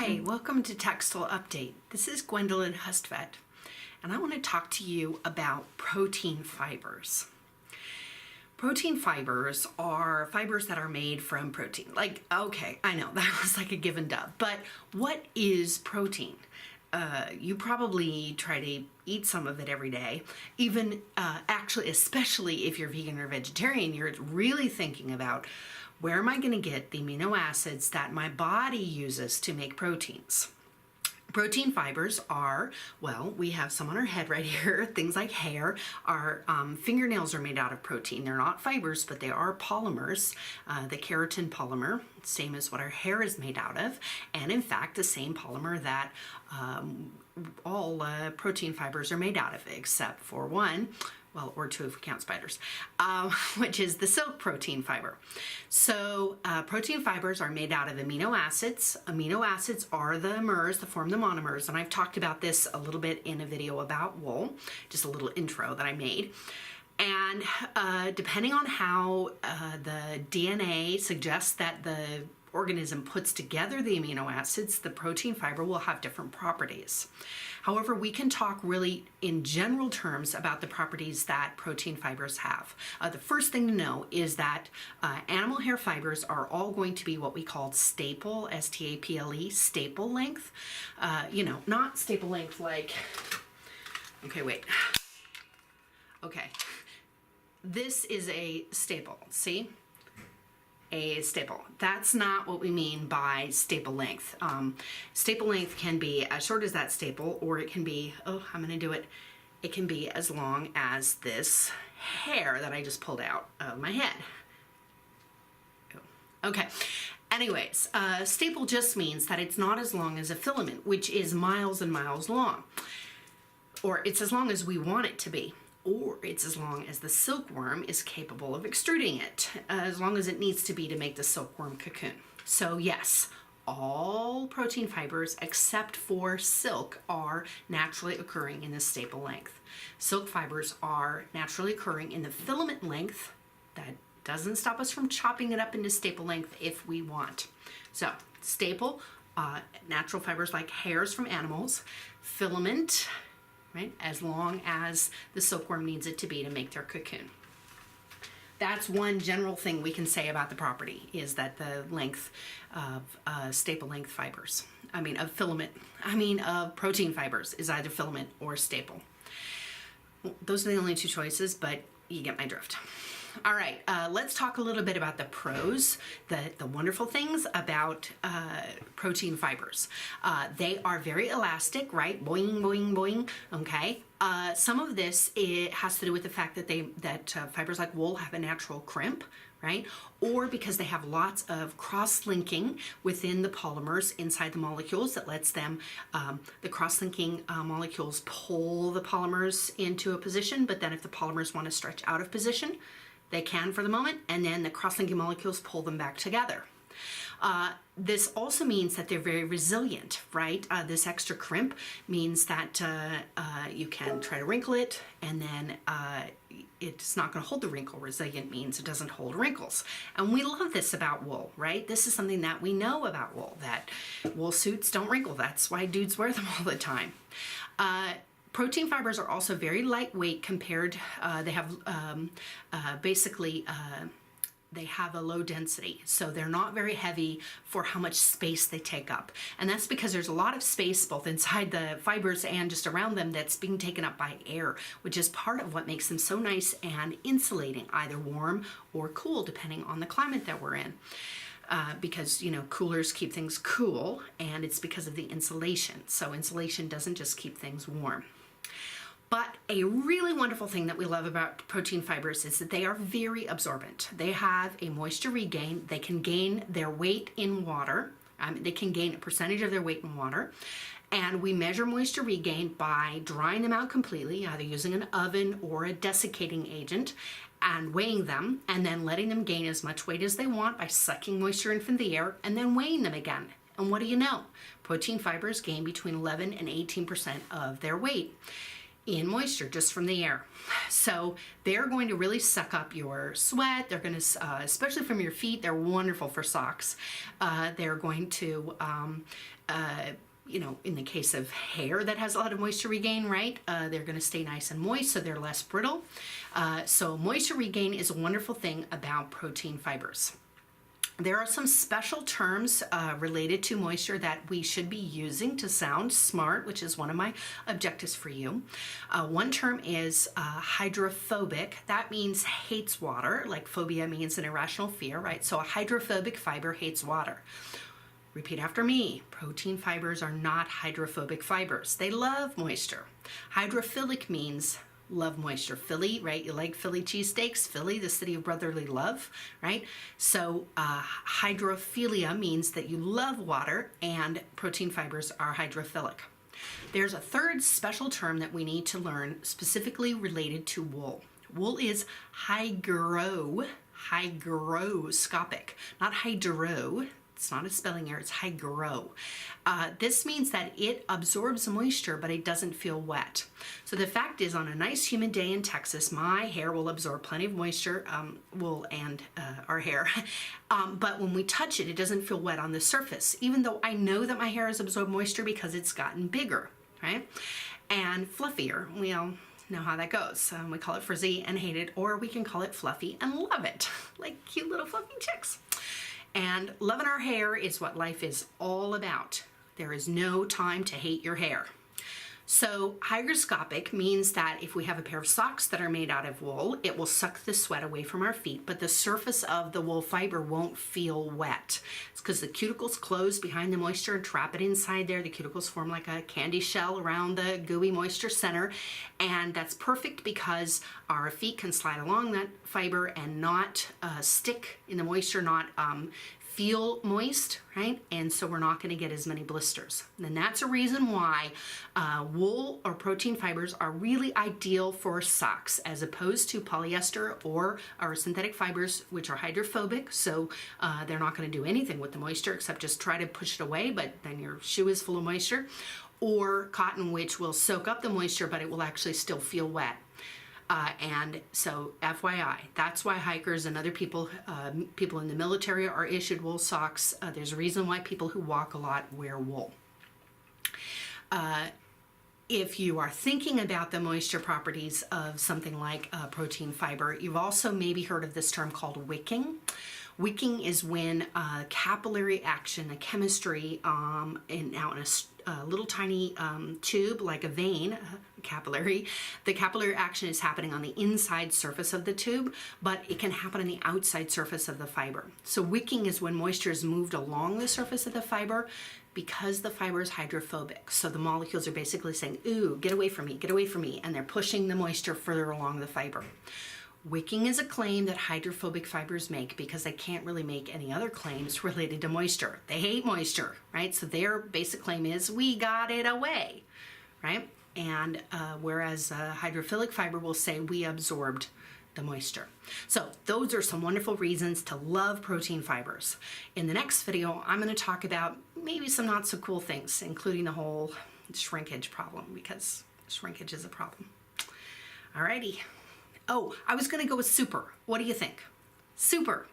Hi, welcome to Textile Update. This is Gwendolyn Hustvedt, and I want to talk to you about protein fibers. Protein fibers are fibers that are made from protein. Like, okay, I know that was like a given duh, but what is protein? You probably try to eat some of it every day. Even actually, especially if you're vegan or vegetarian, you're really thinking about, where am I going to get the amino acids that my body uses to make proteins? Protein fibers are, well, we have some on our head right here, things like hair. Our fingernails are made out of protein. They're not fibers, but they are polymers. The keratin polymer, same as what our hair is made out of, and in fact, the same polymer that all protein fibers are made out of, except for one, well, or two if we count spiders, which is the silk protein fiber. So protein fibers are made out of amino acids. Amino acids are the mers that form the monomers, and I've talked about this a little bit in a video about wool, just a little intro that I made. And depending on how the DNA suggests that the organism puts together the amino acids, the protein fiber will have different properties. However, we can talk really in general terms about the properties that protein fibers have. The first thing to know is that animal hair fibers are all going to be what we call staple, S-T-A-P-L-E, staple length. Not staple length like, okay, wait. Okay, this is a staple, see? A staple. That's not what we mean by staple length. Staple length can be as short as that staple, or it can be, I'm gonna do it. It can be as long as this hair that I just pulled out of my head. Okay. Anyways, staple just means that it's not as long as a filament, which is miles and miles long. Or it's as long as we want it to be. Or it's as long as the silkworm is capable of extruding it, as long as it needs to be to make the silkworm cocoon. So yes, all protein fibers except for silk are naturally occurring in the staple length. Silk fibers are naturally occurring in the filament length. That doesn't stop us from chopping it up into staple length if we want. So staple, natural fibers like hairs from animals, filament, right, as long as the silkworm needs it to be to make their cocoon. That's one general thing we can say about the property, is that the length of staple length fibers, of protein fibers is either filament or staple. Those are the only two choices, but you get my drift. All right, let's talk a little bit about the pros, the wonderful things about protein fibers. They are very elastic, right? Boing, boing, boing, okay? Some of this, it has to do with the fact that fibers like wool have a natural crimp, right? Or because they have lots of cross-linking within the polymers inside the molecules that lets them, the cross-linking molecules pull the polymers into a position, but then if the polymers want to stretch out of position, they can for the moment, and then the cross-linking molecules pull them back together. This also means that they're very resilient, right? This extra crimp means that you can try to wrinkle it, and then it's not going to hold the wrinkle. Resilient means it doesn't hold wrinkles. And we love this about wool, right? This is something that we know about wool, that wool suits don't wrinkle. That's why dudes wear them all the time. Protein fibers are also very lightweight compared, they have they have a low density, so they're not very heavy for how much space they take up. And that's because there's a lot of space both inside the fibers and just around them that's being taken up by air, which is part of what makes them so nice and insulating, either warm or cool, depending on the climate that we're in. Because, coolers keep things cool, and it's because of the insulation. So insulation doesn't just keep things warm. But a really wonderful thing that we love about protein fibers is that they are very absorbent. They have a moisture regain. They can gain their weight in water. They can gain a percentage of their weight in water. And we measure moisture regain by drying them out completely, either using an oven or a desiccating agent, and weighing them, and then letting them gain as much weight as they want by sucking moisture in from the air, and then weighing them again. And what do you know? Protein fibers gain between 11 and 18% of their weight. in moisture just from the air. So they're going to really suck up your sweat. They're going to, especially from your feet, they're wonderful for socks. They're going to, you know, in the case of hair that has a lot of moisture regain, right? They're going to stay nice and moist, so they're less brittle. So moisture regain is a wonderful thing about protein fibers. There are some special terms related to moisture that we should be using to sound smart, which is one of my objectives for you. One term is hydrophobic. That means hates water, like phobia means an irrational fear, right? So a hydrophobic fiber hates water. Repeat after me. Protein fibers are not hydrophobic fibers. They love moisture. Hydrophilic means love moisture. Philly, right? You like Philly cheesesteaks? Philly, the city of brotherly love, right? So hydrophilia means that you love water, and protein fibers are hydrophilic. There's a third special term that we need to learn specifically related to wool. Wool is hygroscopic, not hydro. It's not a spelling error, it's hygro. This means that it absorbs moisture, but it doesn't feel wet. So the fact is, on a nice humid day in Texas, my hair will absorb plenty of moisture, wool and our hair. But when we touch it, it doesn't feel wet on the surface, even though I know that my hair has absorbed moisture because it's gotten bigger, right? And fluffier. We all know how that goes. We call it frizzy and hate it, or we can call it fluffy and love it, like cute little fluffy chicks. And loving our hair is what life is all about. There is no time to hate your hair. So hygroscopic means that if we have a pair of socks that are made out of wool, it will suck the sweat away from our feet, but the surface of the wool fiber won't feel wet. It's because the cuticles close behind the moisture and trap it inside there. The cuticles form like a candy shell around the gooey moisture center, and that's perfect because our feet can slide along that fiber and not stick in the moisture, not feel moist, right? And so we're not going to get as many blisters. And that's a reason why wool or protein fibers are really ideal for socks as opposed to polyester or our synthetic fibers, which are hydrophobic. So they're not going to do anything with the moisture except just try to push it away, but then your shoe is full of moisture. Or cotton, which will soak up the moisture, but it will actually still feel wet. And so FYI, that's why hikers and other people in the military are issued wool socks. There's a reason why people who walk a lot wear wool. If you are thinking about the moisture properties of something like protein fiber, you've also maybe heard of this term called wicking. Wicking is when capillary action, a chemistry in a little tiny tube, like a vein, capillary. The capillary action is happening on the inside surface of the tube, but it can happen on the outside surface of the fiber. So wicking is when moisture is moved along the surface of the fiber because the fiber is hydrophobic. So the molecules are basically saying, ooh, get away from me, and they're pushing the moisture further along the fiber. Wicking is a claim that hydrophobic fibers make because they can't really make any other claims related to moisture. They hate moisture, right? So their basic claim is, we got it away, right? And whereas hydrophilic fiber will say, we absorbed the moisture. So those are some wonderful reasons to love protein fibers. In the next video, I'm going to talk about maybe some not so cool things, including the whole shrinkage problem, because shrinkage is a problem. Alrighty. Oh, I was going to go with super. What do you think? Super.